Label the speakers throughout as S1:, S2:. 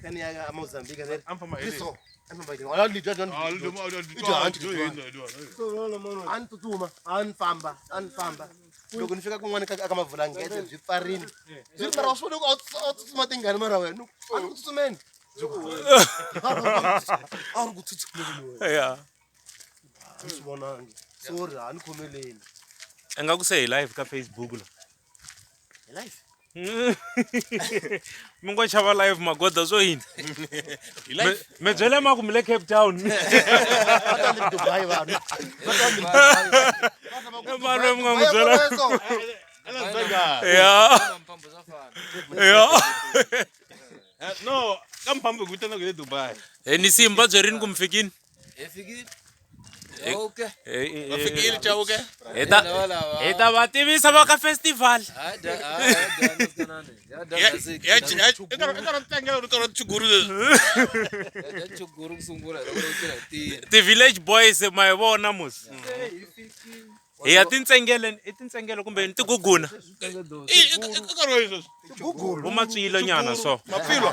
S1: kan ya Mozambique there.
S2: I'm from Maele.
S1: So, I'm from Maele. Only just don't. Antutuma, anfamba. Loko ni fika kun'wana ka mavhula ngete byi pfarini. Byi mara swo loko a tsutsuma tingani mara wena. A ku tsutsumeni. A ku tsutsumeni wena.
S3: Yeah.
S1: Sibonanga. Sorry, ani khomeleni.
S3: Engaku say live ka Facebook lo.
S1: Live.
S3: Mungo chava live magoda zo yini. Me byele maku mile Cape Town.
S1: Batandi Dubai vanhu. Batandi
S3: Mano mungo mbyela. Yeah. Yeah.
S2: No, kamphambo kutana ku Dubai.
S3: Ni simba byerini kumfikini.
S4: Efikile. Okay.
S2: Afikile cha okay.
S3: Eta bativisa va ka festival. The village boys my vona mus. Ya tintsengele kumbe ntiguguna. Umatswile nyana so.
S2: Mafilo.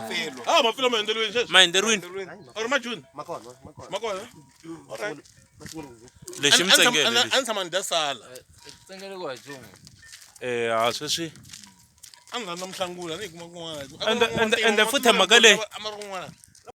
S2: Ah, mafilo
S3: Maenderwini.
S2: Or majuni.
S1: makona.
S2: Alright.
S3: Lexi mitsengele.
S2: Ansamanda sala.
S4: Tsengele kwa jungu.
S3: A sweswi.
S2: Anga namhlangula ni kuma kun'wana.
S3: And futhi mhaka leyi.
S2: Amarun'wana.